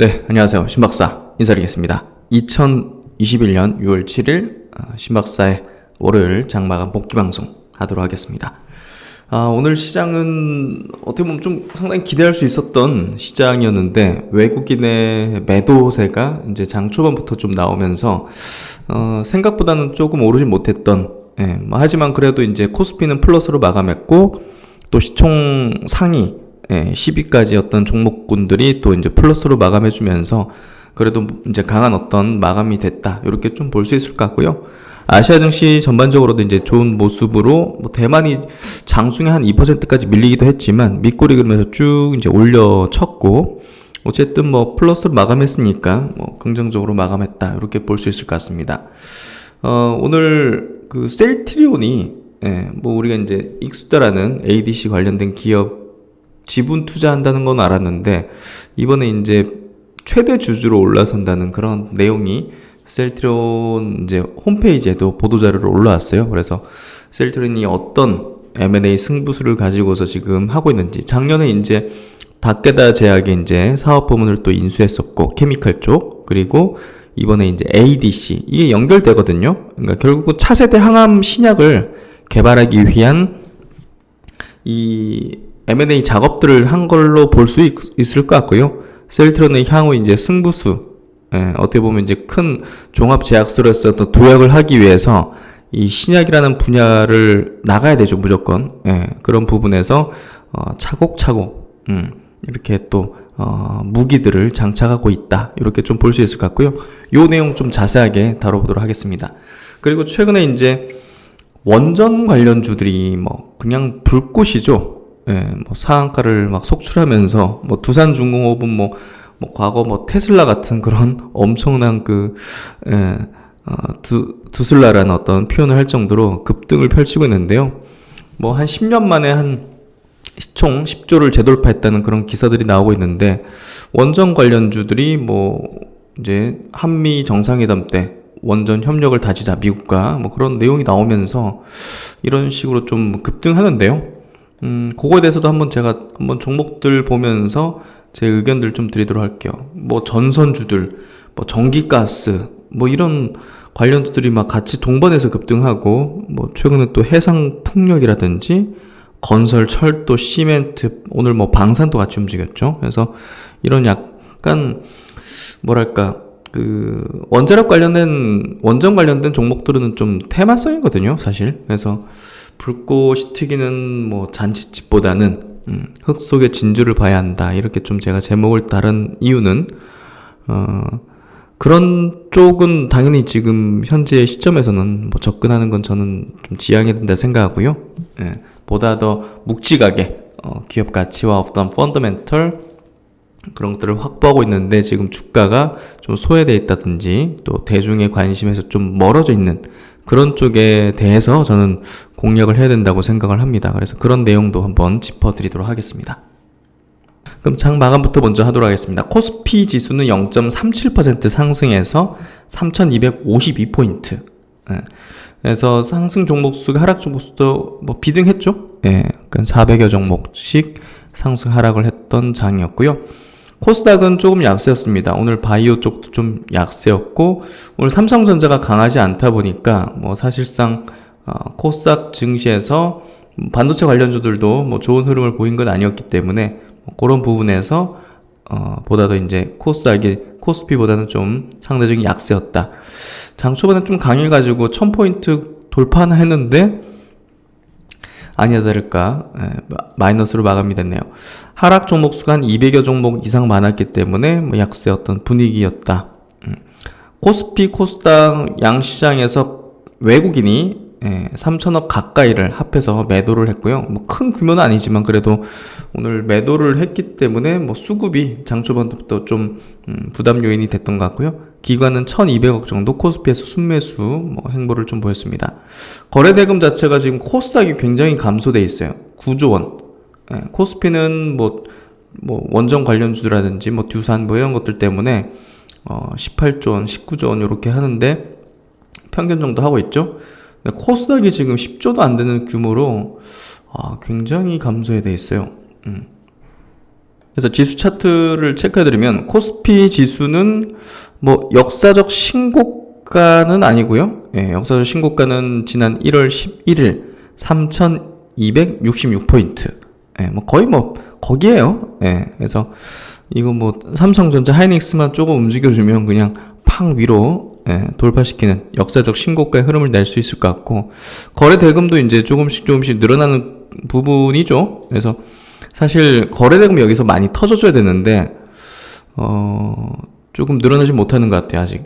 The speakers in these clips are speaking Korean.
네, 안녕하세요. 신박사 인사드리겠습니다. 2021년 6월 7일 신박사의 월요일 장마감 복귀 방송 하도록 하겠습니다. 오늘 시장은 어떻게 보면 좀 상당히 기대할 수 있었던 시장이었는데 외국인의 매도세가 이제 장 초반부터 좀 나오면서 생각보다는 조금 오르지 못했던, 하지만 그래도 이제 코스피는 플러스로 마감했고 또 시총 상위 10위까지 어떤 종목군들이 또 이제 플러스로 마감해주면서 그래도 이제 강한 어떤 마감이 됐다. 이렇게 좀 볼 수 있을 것 같고요. 아시아 증시 전반적으로도 이제 좋은 모습으로 대만이 장중에 한 2%까지 밀리기도 했지만 밑꼬리 그러면서 쭉 이제 올려쳤고 어쨌든 플러스로 마감했으니까 긍정적으로 마감했다. 이렇게 볼 수 있을 것 같습니다. 오늘 그 셀트리온이 우리가 이제 익스다라는 ADC 관련된 기업 지분 투자한다는 건 알았는데 이번에 이제 최대 주주로 올라선다는 그런 내용이 셀트리온 이제 홈페이지에도 보도자료로 올라왔어요. 그래서 셀트리온이 어떤 M&A 승부수를 가지고서 지금 하고 있는지, 작년에 이제 닥테다 제약의 이제 사업 부문을 또 인수했었고 케미칼 쪽, 그리고 이번에 이제 ADC 이게 연결되거든요. 그러니까 결국은 차세대 항암 신약을 개발하기 위한 이 M&A 작업들을 한 걸로 볼 수 있을 것 같고요. 셀트리온의 향후 이제 승부수, 어떻게 보면 이제 큰 종합제약사로서 또 도약을 하기 위해서 이 신약이라는 분야를 나가야 되죠, 무조건. 그런 부분에서 차곡차곡 이렇게 또 무기들을 장착하고 있다. 이렇게 좀 볼 수 있을 것 같고요. 요 내용 좀 자세하게 다뤄보도록 하겠습니다. 그리고 최근에 이제 원전 관련주들이 그냥 불꽃이죠. 상한가를 막 속출하면서 두산중공업은 과거 테슬라 같은 그런 엄청난 두슬라라는 어떤 표현을 할 정도로 급등을 펼치고 있는데요. 한 10년 만에 한 총 10조를 재돌파했다는 그런 기사들이 나오고 있는데, 원전 관련주들이 이제 한미 정상회담 때 원전 협력을 다지자 미국과 그런 내용이 나오면서 이런 식으로 좀 급등하는데요. 그거에 대해서도 제가 한번 종목들 보면서 제 의견들 좀 드리도록 할게요. 전선주들, 전기가스, 이런 관련주들이 같이 동반해서 급등하고, 최근에 또 해상풍력이라든지, 건설, 철도, 시멘트, 오늘 방산도 같이 움직였죠. 그래서 이런 약간, 원전 관련된 종목들은 좀 테마성이거든요, 사실. 그래서 불꽃이 튀기는 잔치집보다는 흙 속의 진주를 봐야 한다. 이렇게 좀 제가 제목을 다른 이유는 그런 쪽은 당연히 지금 현재 시점에서는 접근하는 건 저는 좀 지양해야 된다 생각하고요. 보다 더 묵직하게 기업 가치와 어떤 펀더멘털 그런 것들을 확보하고 있는데 지금 주가가 좀 소외되어 있다든지 또 대중의 관심에서 좀 멀어져 있는 그런 쪽에 대해서 저는 공략을 해야 된다고 생각을 합니다. 그래서 그런 내용도 한번 짚어드리도록 하겠습니다. 그럼 장 마감부터 먼저 하도록 하겠습니다. 코스피 지수는 0.37% 상승해서 3,252포인트. 그래서 상승 종목 수가 하락 종목 수도 비등했죠. 400여 종목씩 상승 하락을 했던 장이었고요. 코스닥은 조금 약세였습니다. 오늘 바이오 쪽도 좀 약세였고, 오늘 삼성전자가 강하지 않다 보니까 사실상 코스닥 증시에서 반도체 관련주들도 좋은 흐름을 보인 건 아니었기 때문에 그런 부분에서 보다 더 이제 코스피보다는 좀 상대적인 약세였다. 장 초반에 좀 강해가지고 1000포인트 돌파나 했는데 아니나 다를까 마이너스로 마감이 됐네요. 하락 종목 수가 한 200여 종목 이상 많았기 때문에 약세였던 분위기였다. 코스피, 코스닥 양시장에서 외국인이 3천억 가까이를 합해서 매도를 했고요. 큰 규모는 아니지만 그래도 오늘 매도를 했기 때문에 수급이 장 초반부터 좀 부담 요인이 됐던 것 같고요. 기관은 1200억 정도 코스피에서 순매수 행보를 좀 보였습니다. 거래대금 자체가 지금 코스닥이 굉장히 감소돼 있어요. 9조 원. 코스피는 원전 관련주라든지 두산 이런 것들 때문에 18조 원, 19조 원 이렇게 하는데 평균 정도 하고 있죠. 코스닥이 지금 10조도 안 되는 규모로 굉장히 감소해 돼 있어요. 그래서 지수 차트를 체크해드리면 코스피 지수는 뭐 역사적 신고가는 아니고요. 예, 역사적 신고가는 지난 1월 11일 3,266포인트. 예, 뭐 거의 뭐 거기에요. 예, 그래서 이거 뭐 삼성전자, 하이닉스만 조금 움직여주면 그냥 팡 위로 돌파시키는 역사적 신고가의 흐름을 낼 수 있을 것 같고, 거래 대금도 이제 조금씩 늘어나는 부분이죠. 그래서 사실 거래 대금이 여기서 많이 터져줘야 되는데 조금 늘어나지 못하는 것 같아요. 아직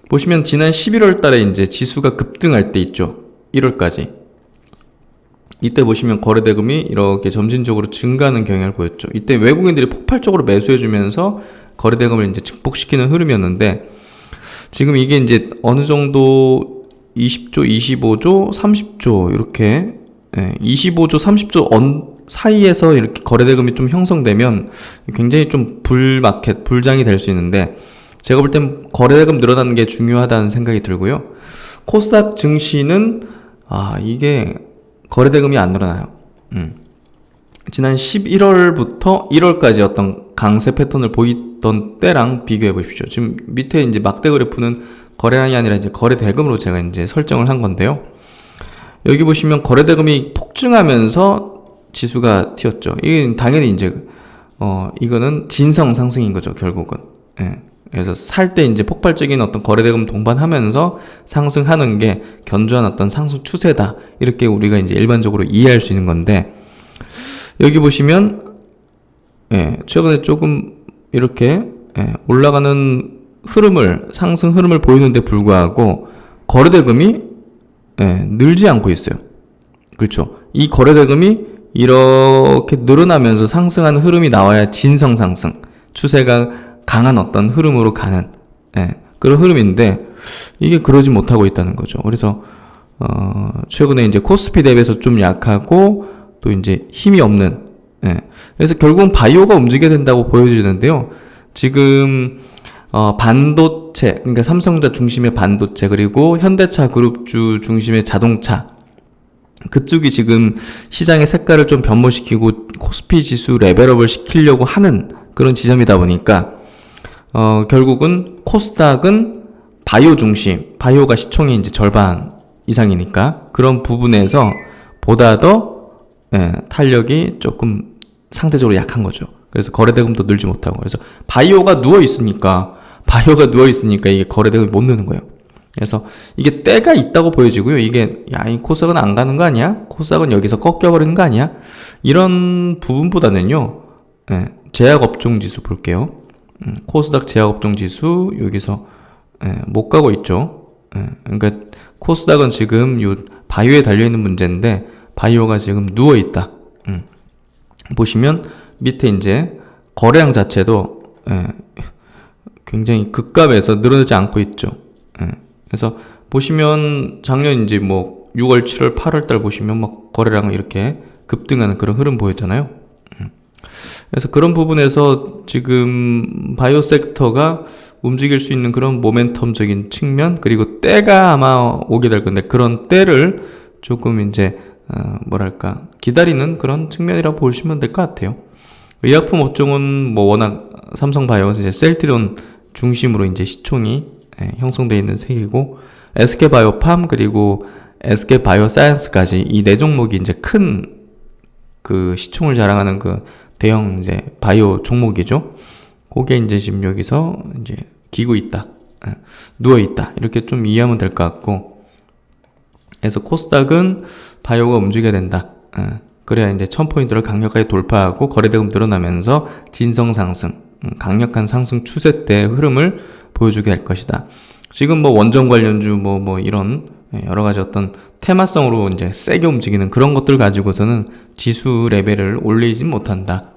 보시면 지난 11월 달에 이제 지수가 급등할 때 있죠. 1월까지 이때 보시면 거래 대금이 이렇게 점진적으로 증가하는 경향을 보였죠. 이때 외국인들이 폭발적으로 매수해주면서 거래 대금을 이제 증폭시키는 흐름이었는데, 지금 이게 이제 어느 정도 20조, 25조, 30조 이렇게 25조, 30조 사이에서 이렇게 거래 대금이 좀 형성되면 굉장히 좀 불장이 될 수 있는데, 제가 볼 땐 거래 대금 늘어나는 게 중요하다는 생각이 들고요. 코스닥 증시는 이게 거래 대금이 안 늘어나요. 지난 11월부터 1월까지 어떤 강세 패턴을 보이던 때랑 비교해 보십시오. 지금 밑에 이제 막대 그래프는 거래량이 아니라 이제 거래 대금으로 제가 이제 설정을 한 건데요. 여기 보시면 거래 대금이 폭증하면서 지수가 튀었죠. 이게 당연히 이제 이거는 진성 상승인 거죠, 결국은. 예. 그래서 살 때 이제 폭발적인 어떤 거래 대금 동반하면서 상승하는 게 견조한 어떤 상승 추세다, 이렇게 우리가 이제 일반적으로 이해할 수 있는 건데, 여기 보시면 최근에 조금 이렇게 올라가는 흐름을, 상승 흐름을 보이는데 불구하고 거래 대금이 늘지 않고 있어요. 그렇죠. 이 거래 대금이 이렇게 늘어나면서 상승하는 흐름이 나와야 진성 상승, 추세가 강한 어떤 흐름으로 가는 그런 흐름인데, 이게 그러지 못하고 있다는 거죠. 그래서 최근에 이제 코스피 대비해서 좀 약하고 또 이제 힘이 없는, 그래서 결국은 바이오가 움직여야 된다고 보여지는데요. 지금 반도체, 그러니까 삼성전자 중심의 반도체, 그리고 현대차 그룹주 중심의 자동차, 그쪽이 지금 시장의 색깔을 좀 변모시키고 코스피 지수 레벨업을 시키려고 하는 그런 지점이다 보니까 결국은 코스닥은 바이오 중심, 바이오가 시총이 이제 절반 이상이니까 그런 부분에서 보다 더 탄력이 조금 상대적으로 약한 거죠. 그래서 거래대금도 늘지 못하고, 그래서 바이오가 누워있으니까 이게 거래대금이 못 느는 거예요. 그래서 이게 때가 있다고 보여지고요. 이게 이 코스닥은 안 가는 거 아니야? 코스닥은 여기서 꺾여버리는 거 아니야? 이런 부분보다는요, 제약업종 지수 볼게요. 코스닥 제약업종 지수 여기서 못 가고 있죠. 그러니까 코스닥은 지금 요 바이오에 달려있는 문제인데, 바이오가 지금 누워있다. 보시면 밑에 이제 거래량 자체도 굉장히 급감해서 늘어나지 않고 있죠. 그래서 보시면 작년 이제 뭐 6월, 7월, 8월 달 보시면 막 거래량은 이렇게 급등하는 그런 흐름 보였잖아요. 그래서 그런 부분에서 지금 바이오 섹터가 움직일 수 있는 그런 모멘텀적인 측면, 그리고 때가 아마 오게 될 건데, 그런 때를 조금 이제 기다리는 그런 측면이라고 보시면 될 것 같아요. 의약품 업종은 뭐 워낙 삼성바이오가 이제 셀트리온 중심으로 이제 시총이 형성되어 있는 세계고, SK바이오팜 그리고 SK바이오사이언스까지 이 네 종목이 이제 큰 그 시총을 자랑하는 그 대형 이제 바이오 종목이죠. 그게 이제 지금 여기서 이제 기고 있다, 누워 있다, 이렇게 좀 이해하면 될 것 같고, 그래서 코스닥은 바이오가 움직여야 된다. 그래야 이제 1000포인트를 강력하게 돌파하고 거래대금 늘어나면서 진성 상승, 강력한 상승 추세대의 흐름을 보여주게 될 것이다. 지금 뭐 원전 관련주 뭐 이런 여러 가지 어떤 테마성으로 이제 세게 움직이는 그런 것들 가지고서는 지수 레벨을 올리진 못한다.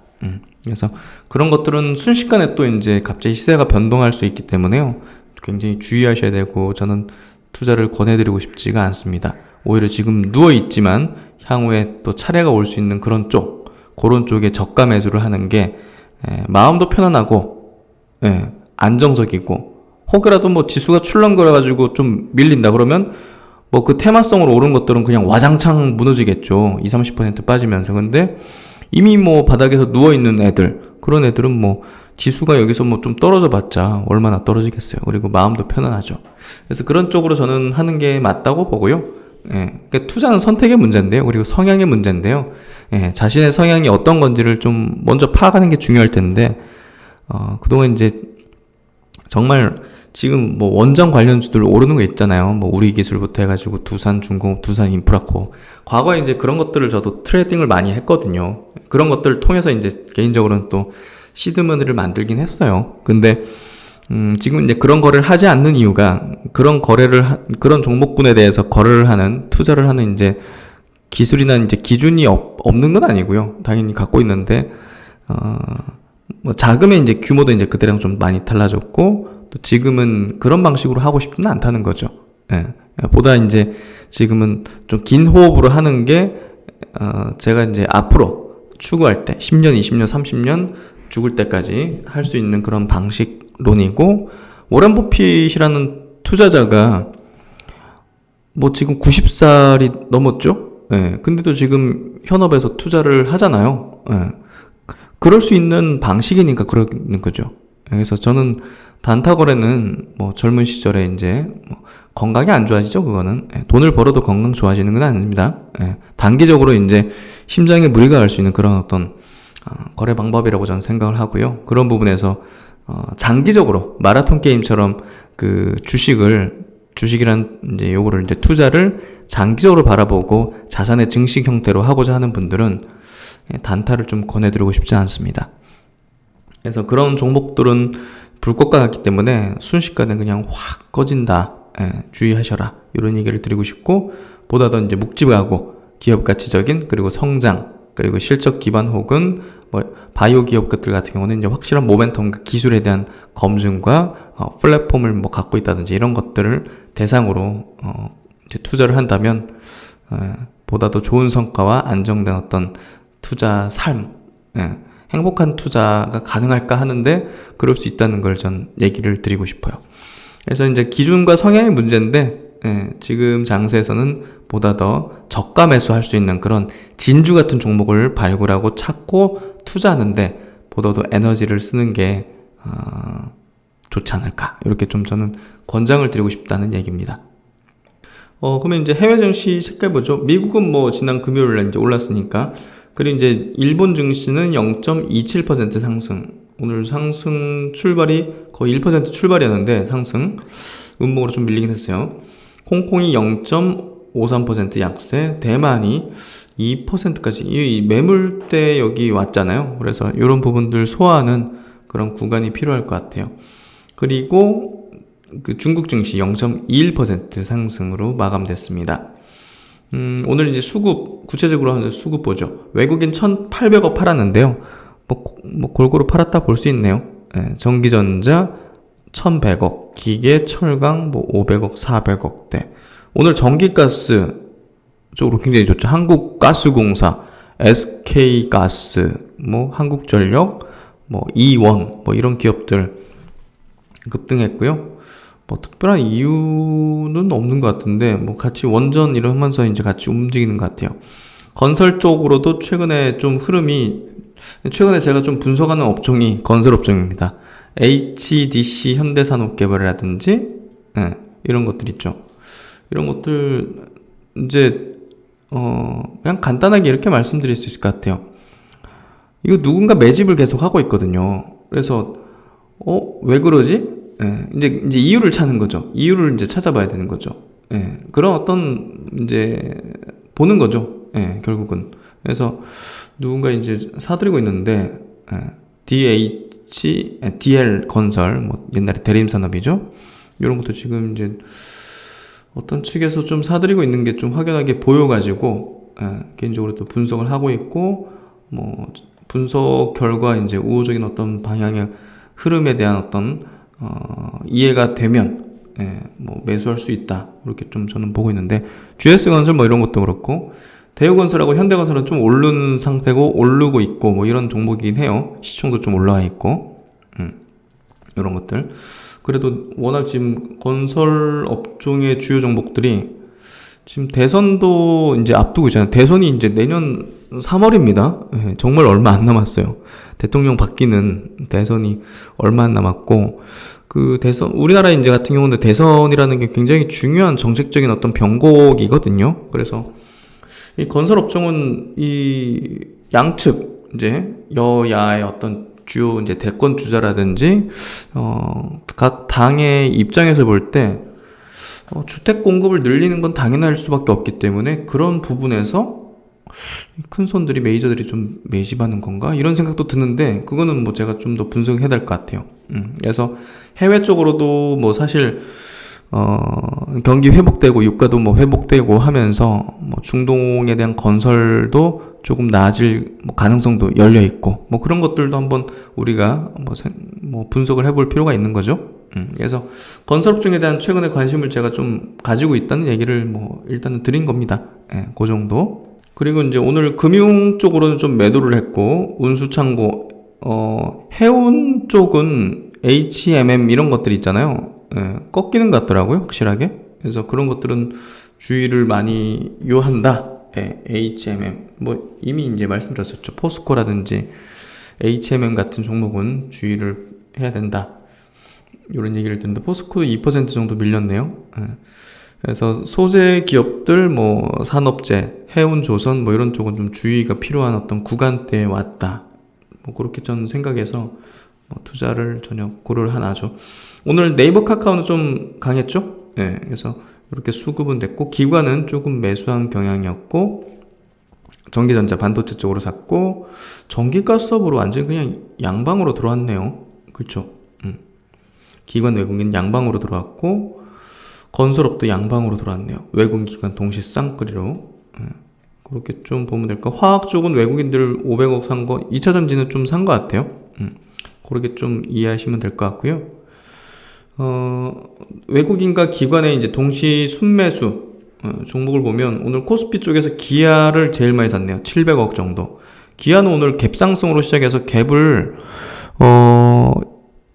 그래서 그런 것들은 순식간에 또 이제 갑자기 시세가 변동할 수 있기 때문에요, 굉장히 주의하셔야 되고, 저는 투자를 권해드리고 싶지가 않습니다. 오히려 지금 누워있지만 향후에 또 차례가 올 수 있는 그런 쪽에 저가 매수를 하는 게 마음도 편안하고 안정적이고, 혹여라도 뭐 지수가 출렁거려가지고 좀 밀린다 그러면 뭐 그 테마성으로 오른 것들은 그냥 와장창 무너지겠죠. 20-30% 빠지면서. 근데 이미 뭐 바닥에서 누워있는 애들, 그런 애들은 뭐 지수가 여기서 뭐 좀 떨어져 봤자 얼마나 떨어지겠어요. 그리고 마음도 편안하죠. 그래서 그런 쪽으로 저는 하는 게 맞다고 보고요. 예, 그러니까 투자는 선택의 문제인데요. 그리고 성향의 문제인데요. 예, 자신의 성향이 어떤 건지를 좀 먼저 파악하는 게 중요할 텐데, 그동안 이제 정말 지금 뭐 원전 관련주들 오르는 거 있잖아요. 뭐 우리기술부터 해가지고 두산중공업, 두산인프라코. 과거에 이제 그런 것들을 저도 트레이딩을 많이 했거든요. 그런 것들을 통해서 이제 개인적으로는 또 시드머니를 만들긴 했어요. 근데 지금 이제 그런 거래를 하지 않는 이유가 그런 그런 종목군에 대해서 거래를 하는, 투자를 하는 이제 기술이나 이제 기준이 없는 건 아니고요. 당연히 갖고 있는데, 뭐 자금의 이제 규모도 이제 그때랑 좀 많이 달라졌고, 또 지금은 그런 방식으로 하고 싶지는 않다는 거죠. 예. 보다 이제 지금은 좀 긴 호흡으로 하는 게, 제가 이제 앞으로 추구할 때 10년, 20년, 30년 죽을 때까지 할 수 있는 그런 방식론이고, 워렌 버핏이라는 투자자가 뭐 지금 90살이 넘었죠? 예. 근데도 지금 현업에서 투자를 하잖아요. 예. 그럴 수 있는 방식이니까 그러는 거죠. 그래서 저는 단타 거래는 뭐 젊은 시절에 이제 뭐 건강이 안 좋아지죠, 그거는. 예. 돈을 벌어도 건강 좋아지는 건 아닙니다. 예. 단기적으로 이제 심장에 무리가 갈 수 있는 그런 어떤 거래 방법이라고 저는 생각을 하고요. 그런 부분에서 장기적으로 마라톤 게임처럼 그 주식이란 이제 요거를 이제 투자를 장기적으로 바라보고 자산의 증식 형태로 하고자 하는 분들은 단타를 좀 권해드리고 싶지 않습니다. 그래서 그런 종목들은 불꽃과 같기 때문에 순식간에 그냥 확 꺼진다. 주의하셔라. 이런 얘기를 드리고 싶고, 보다 더 이제 묵직하고 기업 가치적인, 그리고 성장, 그리고 실적 기반 혹은 뭐 바이오 기업 것들 같은 경우는 이제 확실한 모멘텀, 기술에 대한 검증과 플랫폼을 뭐 갖고 있다든지 이런 것들을 대상으로 이제 투자를 한다면 보다 더 좋은 성과와 안정된 어떤 투자 삶, 행복한 투자가 가능할까 하는데 그럴 수 있다는 걸 전 얘기를 드리고 싶어요. 그래서 이제 기준과 성향의 문제인데, 지금 장세에서는 보다 더 저가 매수할 수 있는 그런 진주 같은 종목을 발굴하고 찾고 투자하는데 보다 더 에너지를 쓰는 게 좋지 않을까, 이렇게 좀 저는 권장을 드리고 싶다는 얘기입니다. 그러면 이제 해외 증시 체크해보죠. 미국은 뭐 지난 금요일에 이제 올랐으니까. 그리고 이제 일본 증시는 0.27% 상승. 오늘 상승 출발이 거의 1% 출발이었는데 상승. 음봉으로 좀 밀리긴 했어요. 홍콩이 0.53% 약세, 대만이 2%까지, 이 매물대 여기 왔잖아요. 그래서 이런 부분들 소화하는 그런 구간이 필요할 것 같아요. 그리고 그 중국 증시 0.21% 상승으로 마감됐습니다. 오늘 이제 수급, 구체적으로 하는 수급 보죠. 외국인 1,800억 팔았는데요. 뭐 골고루 팔았다 볼 수 있네요. 전기전자 1,100억, 기계, 철강 뭐 500억, 400억대. 오늘 전기가스 쪽으로 굉장히 좋죠. 한국가스공사, SK가스, 뭐 한국전력, 뭐 이원, 뭐 이런 기업들 급등했고요. 뭐 특별한 이유는 없는 것 같은데 뭐 같이 원전 이러면서 이제 같이 움직이는 것 같아요. 건설 쪽으로도 최근에 좀 흐름이, 최근에 제가 좀 분석하는 업종이 건설 업종입니다. HDC 현대산업개발이라든지 이런 것들 있죠. 이런 것들 이제 그냥 간단하게 이렇게 말씀드릴 수 있을 것 같아요. 이거 누군가 매집을 계속 하고 있거든요. 그래서 왜 그러지? 이제 이유를 찾는 거죠. 이유를 이제 찾아봐야 되는 거죠. 그런 어떤 이제 보는 거죠. 결국은. 그래서 누군가 이제 사들이고 있는데 DL 건설, 뭐 옛날에 대림산업이죠. 이런 것도 지금 이제 어떤 측에서 좀 사들이고 있는 게 좀 확연하게 보여가지고 개인적으로 또 분석을 하고 있고, 뭐 분석 결과 이제 우호적인 어떤 방향의 흐름에 대한 어떤 이해가 되면 뭐 매수할 수 있다, 이렇게 좀 저는 보고 있는데, GS건설 뭐 이런 것도 그렇고 대우건설하고 현대건설은 좀 오른 상태고 오르고 있고 뭐 이런 종목이긴 해요. 시총도 좀 올라와 있고 이런 것들. 그래도 워낙 지금 건설 업종의 주요 종목들이 지금 대선도 이제 앞두고 있잖아요. 대선이 이제 내년 3월입니다. 예, 정말 얼마 안 남았어요. 대통령 바뀌는 대선이 얼마 안 남았고, 그 대선, 우리나라 이제 같은 경우는 대선이라는 게 굉장히 중요한 정책적인 어떤 변곡이거든요. 그래서 이 건설업종은 이 양측, 이제 여야의 어떤 주요 이제 대권 주자라든지, 각 당의 입장에서 볼 때, 주택 공급을 늘리는 건 당연할 수밖에 없기 때문에 그런 부분에서 큰 손들이 메이저들이 좀 매집하는 건가 이런 생각도 드는데 그거는 뭐 제가 좀 더 분석해야 될 것 같아요. 그래서 해외 쪽으로도 뭐 사실 경기 회복되고 유가도 뭐 회복되고 하면서 뭐 중동에 대한 건설도 조금 나아질 뭐 가능성도 열려 있고 뭐 그런 것들도 한번 우리가 뭐 분석을 해볼 필요가 있는 거죠. 그래서 건설업종에 대한 최근의 관심을 제가 좀 가지고 있다는 얘기를 뭐 일단은 드린 겁니다. 예, 그 정도. 그리고 이제 오늘 금융 쪽으로는 좀 매도를 했고 운수창고 해운 쪽은 HMM 이런 것들 있잖아요. 예, 꺾이는 것 같더라고요, 확실하게. 그래서 그런 것들은 주의를 많이 요한다. 예, HMM 뭐 이미 이제 말씀드렸었죠. 포스코라든지 HMM 같은 종목은 주의를 해야 된다. 이런 얘기를 듣는데 포스코도 2% 정도 밀렸네요. 예. 그래서 소재 기업들, 뭐 산업재, 해운, 조선 뭐 이런 쪽은 좀 주의가 필요한 어떤 구간대에 왔다. 뭐 그렇게 저는 생각해서 뭐 투자를 전혀 고려를 하나죠. 오늘 네이버 카카오는 좀 강했죠? 네, 그래서 이렇게 수급은 됐고 기관은 조금 매수한 경향이었고 전기전자 반도체 쪽으로 샀고 전기가스업으로 완전히 그냥 양방으로 들어왔네요. 그렇죠? 기관 외국인 양방으로 들어왔고 건설업도 양방으로 들어왔네요. 외국인 기관 동시 쌍끌이로. 그렇게 좀 보면 될까. 화학 쪽은 외국인들 500억 산 거 2차전지는 좀 산 것 같아요. 그렇게 좀 이해하시면 될 것 같고요. 외국인과 기관의 이제 동시 순매수 종목을 보면 오늘 코스피 쪽에서 기아를 제일 많이 샀네요. 700억 정도. 기아는 오늘 갭상승으로 시작해서 갭을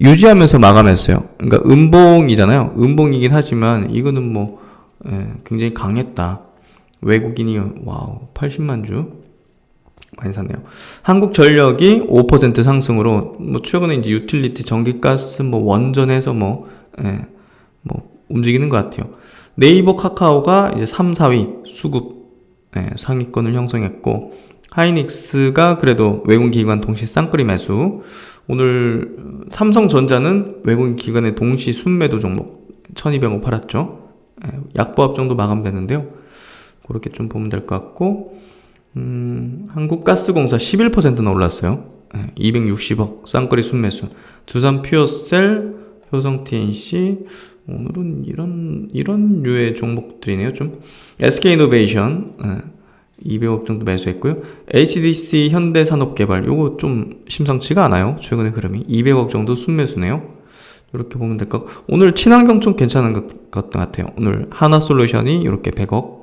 유지하면서 마감했어요. 그러니까 음봉이잖아요. 음봉이긴 하지만 이거는 뭐 굉장히 강했다. 외국인이 와우 80만 주 많이 샀네요. 한국전력이 5% 상승으로 뭐 최근에 이제 유틸리티, 전기가스, 뭐 원전에서 뭐 움직이는 것 같아요. 네이버 카카오가 이제 3, 4위 수급 상위권을 형성했고 하이닉스가 그래도 외국인 기관 동시 쌍끌이 매수. 오늘 삼성전자는 외국인 기관의 동시 순매도 종목 1200억 팔았죠. 약보합 정도 마감되는데요. 그렇게 좀 보면 될 것 같고 한국가스공사 11%나 올랐어요. 260억 쌍끌이 순매수. 두산 퓨어셀, 효성 TNC 오늘은 이런 류의 종목들이네요. 좀 SK이노베이션 200억 정도 매수했고요. HDC 현대산업개발 요거 좀 심상치가 않아요. 최근에 흐름이 200억 정도 순매수네요. 이렇게 보면 될 것 같고 오늘 친환경 좀 괜찮은 것 같아요. 오늘 하나솔루션이 이렇게 100억,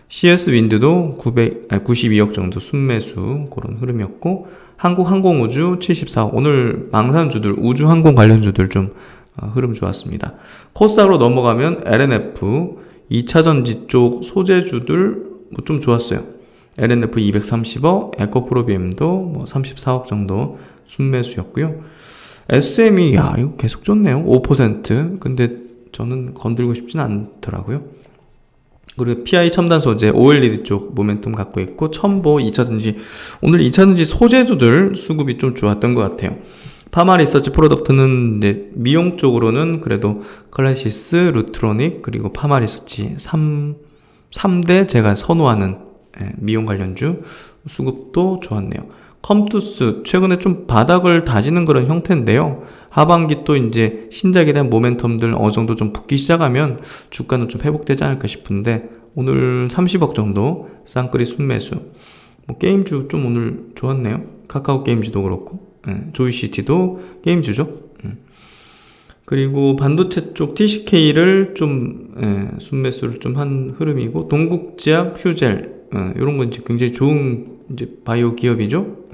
CS윈드도 92억 정도 순매수 그런 흐름이었고 한국항공우주 74억. 오늘 망산주들 우주항공 관련주들 좀 흐름 좋았습니다. 코스닥으로 넘어가면 LNF 2차전지 쪽 소재주들 뭐 좀 좋았어요. LNF 230억, 에코프로비엠도 뭐 34억 정도 순매수였고요. SM이 이거 계속 좋네요. 5%. 근데 저는 건들고 싶진 않더라고요. 그리고 PI 첨단 소재, OLED 쪽 모멘텀 갖고 있고 첨보 2차전지. 오늘 2차전지 소재주들 수급이 좀 좋았던 것 같아요. 파마 리서치 프로덕트는 이제 미용 쪽으로는 그래도 클래시스, 루트로닉 그리고 파마 리서치 3대 제가 선호하는 미용 관련주 수급도 좋았네요. 컴투스 최근에 좀 바닥을 다지는 그런 형태인데요. 하반기 또 이제 신작에 대한 모멘텀들 어느 정도 좀 붙기 시작하면 주가는 좀 회복되지 않을까 싶은데 오늘 30억 정도 쌍끌이 순매수. 뭐 게임주 좀 오늘 좋았네요. 카카오 게임즈도 그렇고 조이시티도 게임주죠. 그리고 반도체 쪽 TCK를 좀 순매수를 좀 한 흐름이고 동국제약, 휴젤 이런 건 이제 굉장히 좋은 이제 바이오 기업이죠.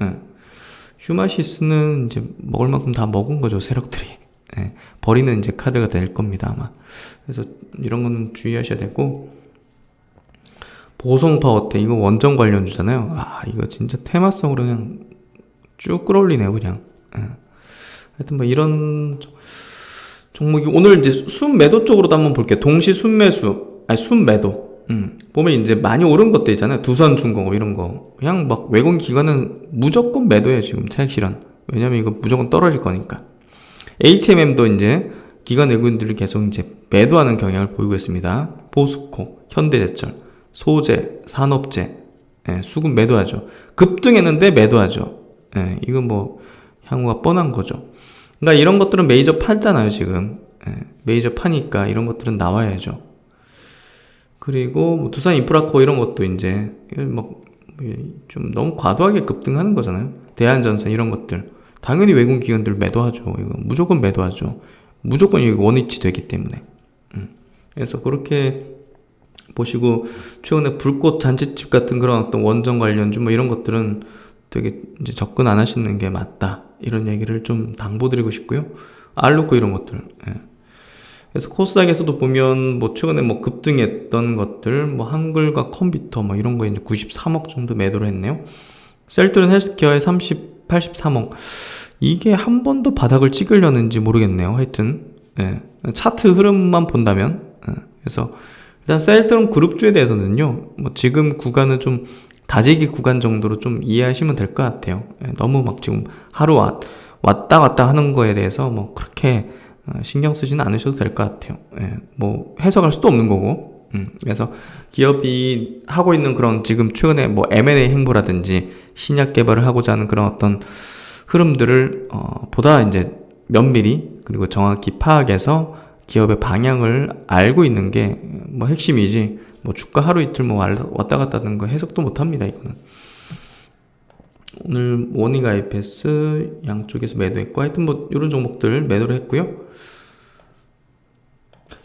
휴마시스는 이제 먹을 만큼 다 먹은 거죠, 세력들이. 버리는 이제 카드가 될 겁니다, 아마. 그래서 이런 거는 주의하셔야 되고 보성 파워텍 이거 원전 관련주잖아요. 아 이거 진짜 테마성으로 그냥 쭉 끌어올리네요 그냥. 예. 하여튼 뭐 이런 종목이 오늘 이제 순매도 쪽으로도 한번 볼게요. 동시 순매수 아니 순매도. 보면 이제 많이 오른 것들 있잖아요. 두산중공업 이런 거 그냥 막 외국 기관은 무조건 매도해요 지금 차익 실현. 왜냐면 이거 무조건 떨어질 거니까. HMM도 이제 기관 외국인들이 계속 이제 매도하는 경향을 보이고 있습니다. 포스코, 현대제철, 소재, 산업재, 예, 수급 매도하죠. 급등했는데 매도하죠. 예, 이건 뭐 향후가 뻔한 거죠. 그러니까 이런 것들은 메이저 팔잖아요 지금. 예, 메이저 파니까 이런 것들은 나와야죠. 그리고 뭐 두산 인프라코 이런 것도 이제 막 좀 너무 과도하게 급등하는 거잖아요. 대한전선 이런 것들 당연히 외국 기관들 매도하죠. 이거 무조건 매도하죠. 무조건 이거 원위치 되기 때문에. 그래서 그렇게 보시고 최근에 불꽃 잔치집 같은 그런 어떤 원전 관련주 뭐 이런 것들은 되게 이제 접근 안 하시는 게 맞다. 이런 얘기를 좀 당부드리고 싶고요. 알루코 이런 것들. 예. 그래서 코스닥에서도 보면 뭐 최근에 뭐 급등했던 것들 뭐 한글과 컴퓨터 뭐 이런 거에 이제 93억 정도 매도를 했네요. 셀트론 헬스케어에 83억. 이게 한 번 더 바닥을 찍으려는지 모르겠네요. 하여튼 예. 차트 흐름만 본다면 그래서 일단 셀트론 그룹주에 대해서는요. 뭐 지금 구간은 좀 다지기 구간 정도로 좀 이해하시면 될 것 같아요. 예. 너무 막 지금 하루 왔다 갔다 하는 거에 대해서 뭐 그렇게 신경 쓰지는 않으셔도 될 것 같아요. 예, 뭐 해석할 수도 없는 거고. 그래서 기업이 하고 있는 그런 지금 최근에 뭐 M&A 행보라든지 신약 개발을 하고자 하는 그런 어떤 흐름들을 보다 이제 면밀히 그리고 정확히 파악해서 기업의 방향을 알고 있는 게 뭐 핵심이지. 뭐 주가 하루 이틀 뭐 왔다 갔다 하는 거 해석도 못 합니다. 이거는. 오늘 원익 IPS 양쪽에서 매도했고 하여튼 뭐 이런 종목들 매도를 했고요.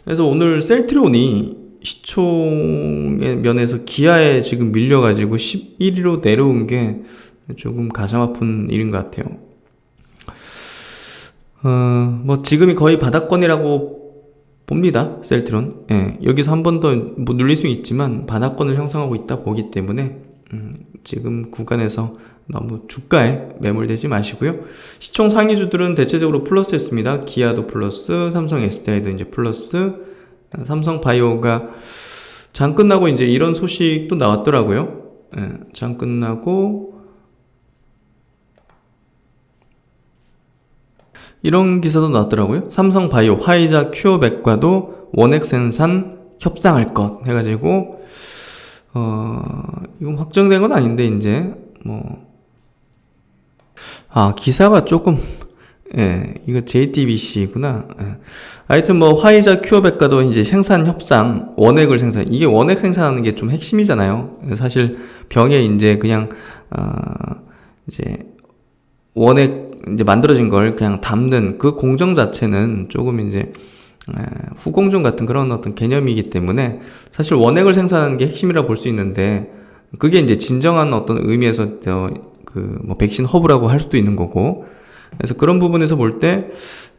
그래서 오늘 셀트론이 시총의 면에서 기아에 지금 밀려가지고 11위로 내려온 게 조금 가슴 아픈 일인 것 같아요. 뭐 지금이 거의 바닥권이라고 봅니다. 셀트론. 예, 여기서 한 번 더 뭐 눌릴 수 있지만 바닥권을 형성하고 있다 보기 때문에 지금 구간에서 너무 주가에 매몰되지 마시고요. 시총 상위주들은 대체적으로 플러스였습니다. 기아도 플러스, 삼성 SDI도 이제 플러스, 삼성 바이오가 장 끝나고 이제 이런 소식도 나왔더라고요. 예, 장 끝나고 이런 기사도 나왔더라고요. 삼성 바이오, 화이자, 큐어백과도 원액 생산 협상할 것 해가지고 이건 확정된 건 아닌데 이제 뭐 기사가 조금 예, 이거 JTBC구나. 예. 하여튼 뭐 화이자 큐어백과도 이제 생산 협상 원액을 생산 이게 원액 생산하는 게 좀 핵심이잖아요. 사실 병에 이제 그냥 이제 원액 이제 만들어진 걸 그냥 담는 그 공정 자체는 조금 이제 후공정 같은 그런 어떤 개념이기 때문에 사실 원액을 생산하는 게 핵심이라 볼 수 있는데 그게 이제 진정한 어떤 의미에서 그 뭐 백신 허브라고 할 수도 있는 거고 그래서 그런 부분에서 볼 때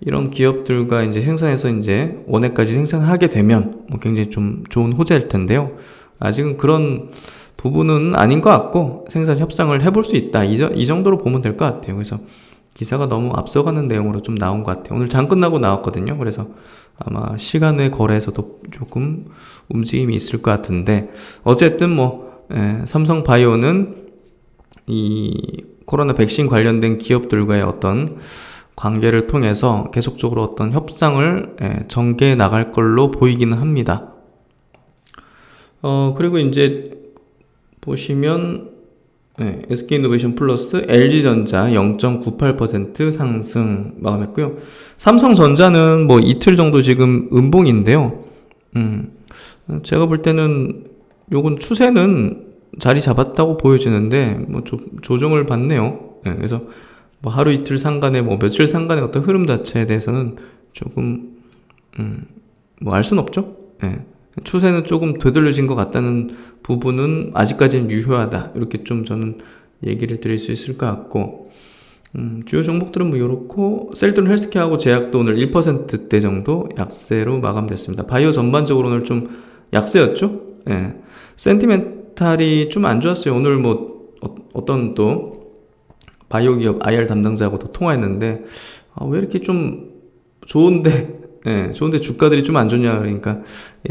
이런 기업들과 이제 생산해서 이제 원액까지 생산하게 되면 뭐 굉장히 좀 좋은 호재일 텐데요. 아직은 그런 부분은 아닌 것 같고 생산 협상을 해볼 수 있다. 이 정도로 보면 될 것 같아요. 그래서 기사가 너무 앞서가는 내용으로 좀 나온 것 같아요. 오늘 장 끝나고 나왔거든요. 그래서 아마 시간외 거래에서도 조금 움직임이 있을 것 같은데 어쨌든 뭐 삼성 바이오는 이 코로나 백신 관련된 기업들과의 어떤 관계를 통해서 계속적으로 어떤 협상을 전개해 나갈 걸로 보이기는 합니다. 그리고 이제 보시면 SK이노베이션 플러스 LG전자 0.98% 상승 마감했고요. 삼성전자는 뭐 이틀 정도 지금 음봉인데요. 제가 볼 때는 요건 추세는 자리 잡았다고 보여지는데 뭐 조정을 받네요. 그래서 뭐 하루 이틀 상간에 뭐 며칠 상간의 어떤 흐름 자체에 대해서는 조금 뭐 알 수는 없죠. 추세는 조금 되돌려진 것 같다는 부분은 아직까지는 유효하다. 이렇게 좀 저는 얘기를 드릴 수 있을 것 같고 주요 종목들은 뭐 요렇고 셀트론 헬스케어하고 제약도 오늘 1%대 정도 약세로 마감됐습니다. 바이오 전반적으로 오늘 좀 약세였죠. 센티멘트 멘탈이 좀 안 좋았어요. 오늘 뭐 어떤 또 바이오 기업 IR 담당자하고도 통화했는데 왜 이렇게 좀 좋은데 좋은데 주가들이 좀 안 좋냐. 그러니까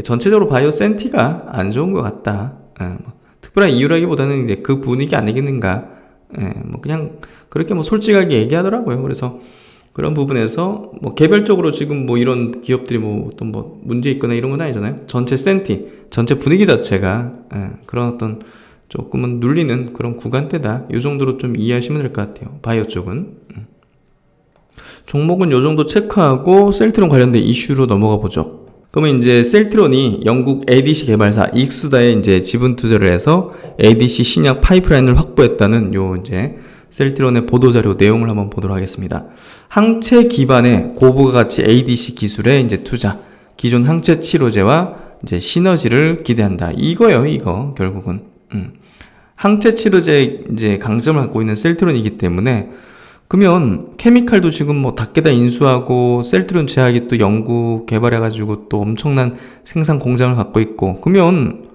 전체적으로 바이오 센티가 안 좋은 것 같다. 뭐 특별한 이유라기보다는 이제 그 분위기 아니겠는가. 뭐 그냥 그렇게 뭐 솔직하게 얘기하더라고요. 그래서 그런 부분에서 뭐 개별적으로 지금 뭐 이런 기업들이 뭐 어떤 뭐 문제 있거나 이런 건 아니잖아요. 전체 센티, 전체 분위기 자체가 그런 어떤 조금은 눌리는 그런 구간대다. 이 정도로 좀 이해하시면 될 것 같아요. 바이오 쪽은. 종목은 요 정도 체크하고 셀트론 관련된 이슈로 넘어가 보죠. 그러면 이제 셀트론이 영국 ADC 개발사 익수다에 이제 지분 투자를 해서 ADC 신약 파이프라인을 확보했다는 요 이제 셀트론의 보도자료 내용을 한번 보도록 하겠습니다. 항체 기반의 고부가 가치 ADC 기술에 이제 투자, 기존 항체 치료제와 이제 시너지를 기대한다. 이거요, 이거 결국은. 항체 치료제 이제 강점을 갖고 있는 셀트론이기 때문에 그러면 케미칼도 지금 뭐 닥게다 인수하고 셀트론 제약이 또 연구 개발해가지고 또 엄청난 생산 공장을 갖고 있고 그러면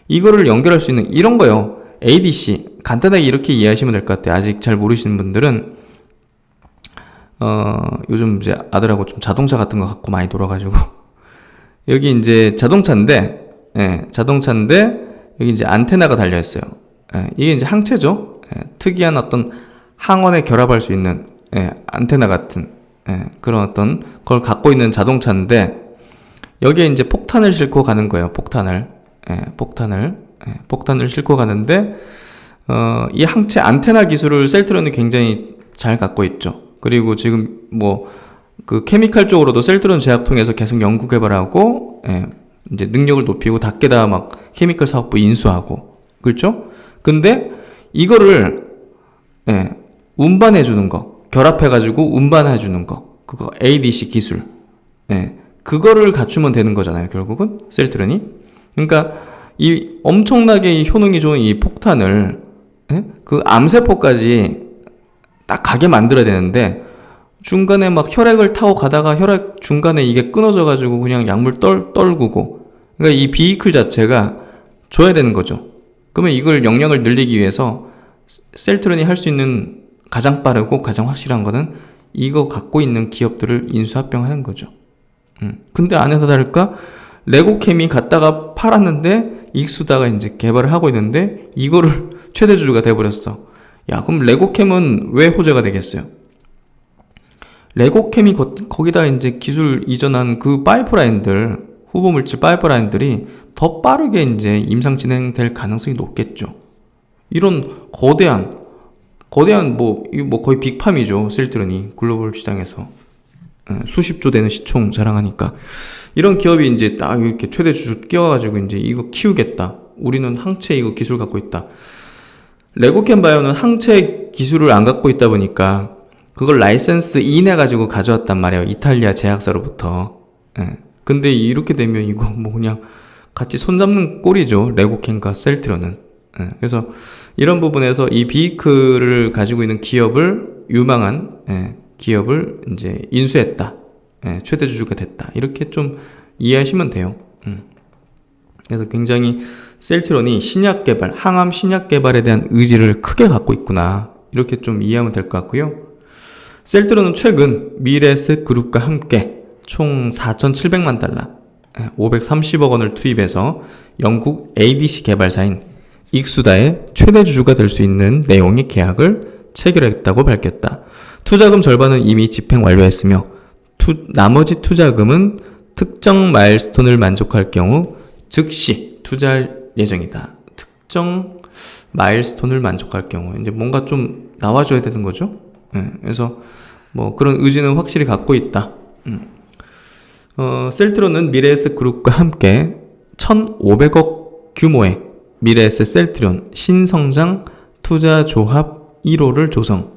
이거를 연결할 수 있는 이런 거요. ADC 간단하게 이렇게 이해하시면 될 것 같아요. 아직 잘 모르시는 분들은 요즘 이제 아들하고 좀 자동차 같은 거 갖고 많이 놀아가지고 여기 이제 자동차인데 여기 이제 안테나가 달려 있어요. 이게 이제 항체죠. 특이한 어떤 항원에 결합할 수 있는 안테나 같은 그런 어떤 걸 갖고 있는 자동차인데 여기에 이제 폭탄을 싣고 가는 거예요. 폭탄을 싣고 가는데 이 항체 안테나 기술을 셀트론이 굉장히 잘 갖고 있죠. 그리고 지금 뭐 그 케미칼 쪽으로도 셀트론 제약 통해서 계속 연구 개발하고 이제 능력을 높이고 닥게다 막 케미칼 사업부 인수하고 그렇죠? 근데 이거를 운반해 주는 거, 결합해 가지고 운반해 주는 거, 그거 ADC 기술, 그거를 갖추면 되는 거잖아요. 결국은 셀트론이. 그러니까 이 엄청나게 이 효능이 좋은 이 폭탄을 그 암세포까지 딱 가게 만들어야 되는데 중간에 막 혈액을 타고 가다가 혈액 중간에 이게 끊어져 가지고 그냥 약물 떨구고 그러니까 이 비이클 자체가 줘야 되는 거죠. 그러면 이걸 역량을 늘리기 위해서 셀트론이 할 수 있는 가장 빠르고 가장 확실한 거는 이거 갖고 있는 기업들을 인수합병하는 거죠. 근데 안에서 다를까? 레고캠이 갖다가 팔았는데 익수다가 이제 개발을 하고 있는데 이거를 최대 주주가 돼버렸어. 야, 그럼 레고캠은 왜 호재가 되겠어요? 레고캠이 거기다 이제 기술 이전한 그 파이프라인들, 후보물질 파이프라인들이 더 빠르게 이제 임상 진행될 가능성이 높겠죠. 이런 거대한 뭐 거의 빅팜이죠. 셀트론이 글로벌 시장에서 수십조 되는 시총 자랑하니까 이런 기업이 이제 딱 이렇게 최대 주주 끼워가지고 이제 이거 키우겠다. 우리는 항체 이거 기술 갖고 있다. 레고캠 바이오는 항체 기술을 안 갖고 있다 보니까 그걸 라이센스 인해가지고 가져왔단 말이에요. 이탈리아 제약사로부터. 근데 이렇게 되면 이거 뭐 그냥 같이 손잡는 꼴이죠. 레고캠과 셀트론은. 그래서 이런 부분에서 이 비이클을 가지고 있는 기업을 유망한 기업을 이제 인수했다. 최대 주주가 됐다. 이렇게 좀 이해하시면 돼요. 그래서 굉장히 셀트론이 신약 개발, 항암 신약 개발에 대한 의지를 크게 갖고 있구나. 이렇게 좀 이해하면 될 것 같고요. 셀트론은 최근 미래에셋 그룹과 함께 총 4,700만 달러, 530억 원을 투입해서 영국 ADC 개발사인 익수다의 최대 주주가 될 수 있는 내용의 계약을 체결했다고 밝혔다. 투자금 절반은 이미 집행 완료했으며 나머지 투자금은 특정 마일스톤을 만족할 경우 즉시 투자할 예정이다. 특정 마일스톤을 만족할 경우 이제 뭔가 좀 나와줘야 되는 거죠. 그래서 뭐 그런 의지는 확실히 갖고 있다. 셀트론은 미래에셋 그룹과 함께 1,500억 규모의 미래에셋 셀트론 신성장 투자조합 1호를 조성.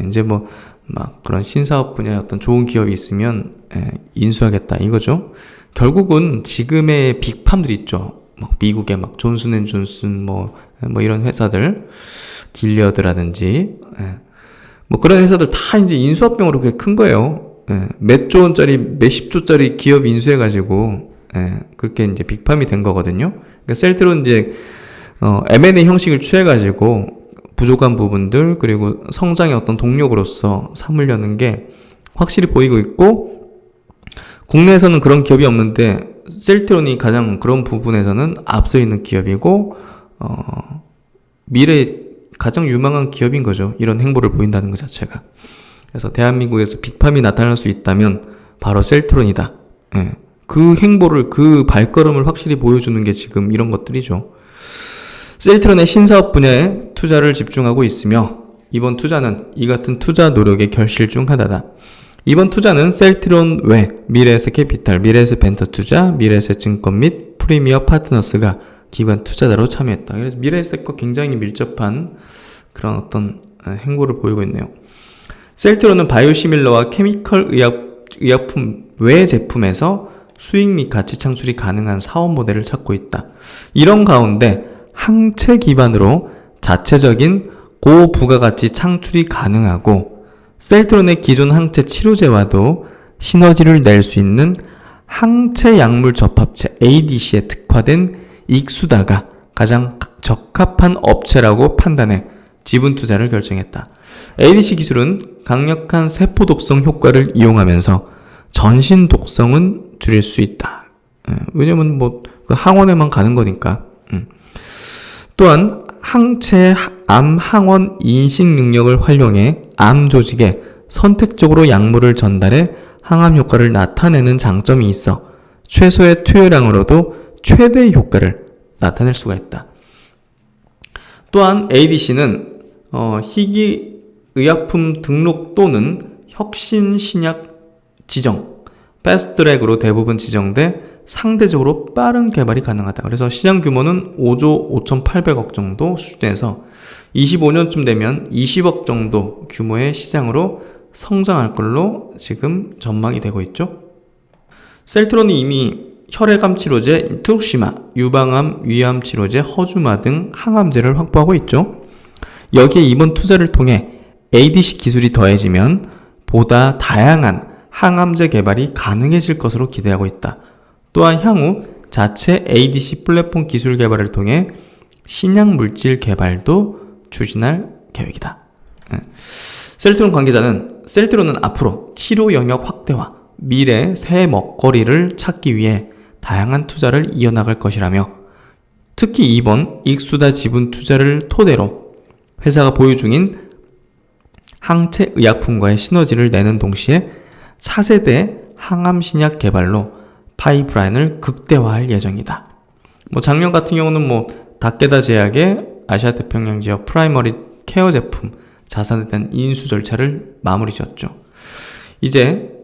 이제 뭐 막 그런 신사업 분야에 어떤 좋은 기업이 있으면 인수하겠다 이거죠. 결국은 지금의 빅팜들 있죠. 막 미국의 막 존슨앤존슨 뭐 이런 회사들, 길리어드라든지 뭐 그런 회사들 다 이제 인수합병으로 그게 큰 거예요. 몇조 원짜리, 몇십조짜리 기업 인수해가지고 그렇게 이제 빅팜이 된 거거든요. 그러니까 셀트론 이제 M&A 형식을 취해가지고 부족한 부분들 그리고 성장의 어떤 동력으로서 삼으려는 게 확실히 보이고 있고, 국내에서는 그런 기업이 없는데 셀트론이 가장 그런 부분에서는 앞서 있는 기업이고 미래에 가장 유망한 기업인 거죠. 이런 행보를 보인다는 것 자체가. 그래서 대한민국에서 빅팜이 나타날 수 있다면 바로 셀트론이다. 예. 그 행보를, 그 발걸음을 확실히 보여주는 게 지금 이런 것들이죠. 셀트론의 신사업 분야에 투자를 집중하고 있으며 이번 투자는 이 같은 투자 노력의 결실 중 하나다. 이번 투자는 셀트론 외 미래에셋 캐피탈, 미래에셋 벤처 투자, 미래에셋 증권 및 프리미어 파트너스가 기관 투자자로 참여했다. 그래서 미래에셋과 굉장히 밀접한 그런 어떤 행보를 보이고 있네요. 셀트론은 바이오시밀러와 케미컬 의약품 외 제품에서 수익 및 가치 창출이 가능한 사업 모델을 찾고 있다. 이런 가운데 항체 기반으로 자체적인 고부가가치 창출이 가능하고 셀트론의 기존 항체 치료제와도 시너지를 낼 수 있는 항체 약물 접합체 ADC에 특화된 익수다가 가장 적합한 업체라고 판단해 지분 투자를 결정했다. ADC 기술은 강력한 세포 독성 효과를 이용하면서 전신 독성은 줄일 수 있다. 왜냐면 그 항원에만 가는 거니까. 또한 항체 암 항원 인식 능력을 활용해 암 조직에 선택적으로 약물을 전달해 항암 효과를 나타내는 장점이 있어 최소의 투여량으로도 최대의 효과를 나타낼 수가 있다. 또한 ADC는 희귀 의약품 등록 또는 혁신 신약 지정, 패스트트랙으로 대부분 지정돼 상대적으로 빠른 개발이 가능하다. 그래서 시장 규모는 5조 5,800억 정도 수준에서 25년쯤 되면 20억 정도 규모의 시장으로 성장할 걸로 지금 전망이 되고 있죠. 셀트론이 이미 혈액암 치료제 트룩시마, 유방암, 위암 치료제 허주마 등 항암제를 확보하고 있죠. 여기에 이번 투자를 통해 ADC 기술이 더해지면 보다 다양한 항암제 개발이 가능해질 것으로 기대하고 있다. 또한 향후 자체 ADC 플랫폼 기술 개발을 통해 신약 물질 개발도 추진할 계획이다. 셀트론 관계자는 셀트론은 앞으로 치료 영역 확대와 미래 새 먹거리를 찾기 위해 다양한 투자를 이어나갈 것이라며 특히 이번 익수다 지분 투자를 토대로 회사가 보유 중인 항체 의약품과의 시너지를 내는 동시에 차세대 항암 신약 개발로 파이프라인을 극대화할 예정이다. 작년 같은 경우는 다케다 제약의 아시아 태평양 지역 프라이머리 케어 제품 자산에 대한 인수 절차를 마무리 지었죠. 이제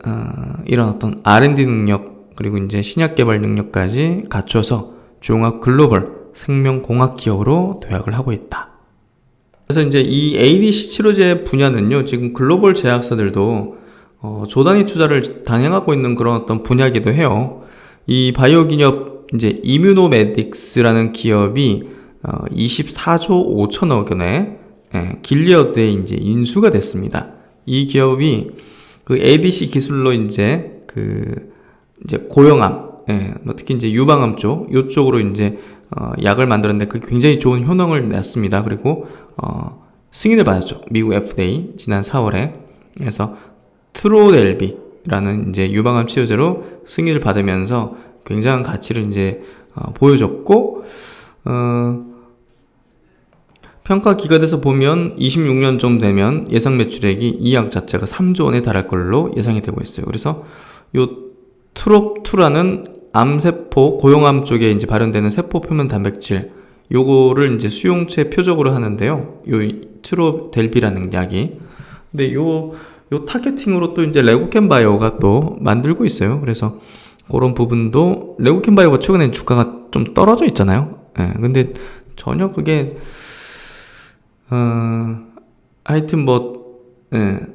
이런 어떤 R&D 능력 그리고 이제 신약 개발 능력까지 갖춰서 종합 글로벌 생명공학 기업으로 도약을 하고 있다. 그래서 이제 이 ADC 치료제 분야는요, 지금 글로벌 제약사들도 조단위 투자를 단행하고 있는 그런 어떤 분야이기도 해요. 이 바이오 기업 이제 이뮤노메딕스라는 기업이 24조 5천억 원에 길리어드에 이제 인수가 됐습니다. 이 기업이 그 ADC 기술로 이제 고형암, 특히 이제 유방암 쪽, 요쪽으로 이제 약을 만들었는데 그 굉장히 좋은 효능을 냈습니다. 그리고 승인을 받았죠. 미국 FDA 지난 4월에. 그래서 트로델비라는 이제 유방암 치료제로 승인을 받으면서 굉장한 가치를 이제 보여줬고, 평가 기관에서 보면 26년 좀 되면 예상 매출액이 이 약 자체가 3조 원에 달할 걸로 예상이 되고 있어요. 그래서 요 트롭2라는 암세포, 고형암 쪽에 이제 발현되는 세포 표면 단백질, 요거를 이제 수용체 표적으로 하는데요. 요 트로델비라는 약이. 근데 요 타겟팅으로 또 이제 레고캠 바이오가 또 만들고 있어요. 그래서 그런 부분도 레고캠 바이오가 최근에 주가가 좀 떨어져 있잖아요. 근데 전혀 그게 하여튼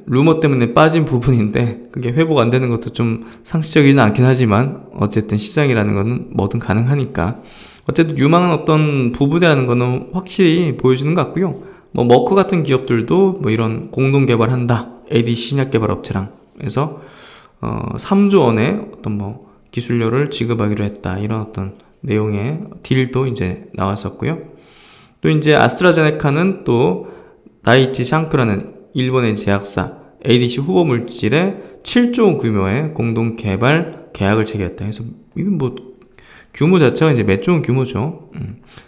루머 때문에 빠진 부분인데 그게 회복 안 되는 것도 좀 상식적이진 않긴 하지만 어쨌든 시장이라는 거는 뭐든 가능하니까 어쨌든 유망한 어떤 부분이라는 거는 확실히 보여주는 것 같고요. 머크 같은 기업들도 이런 공동 개발한다. ADC 신약 개발 업체랑 해서 3조 원의 어떤 기술료를 지급하기로 했다. 이런 어떤 내용의 딜도 이제 나왔었고요. 또 이제 아스트라제네카는 또 다이치 샹크라는 일본의 제약사 ADC 후보 물질의 7조 원 규모의 공동 개발 계약을 체결했다. 그래서 이건 뭐 규모 자체가 이제 몇 조 원 규모죠.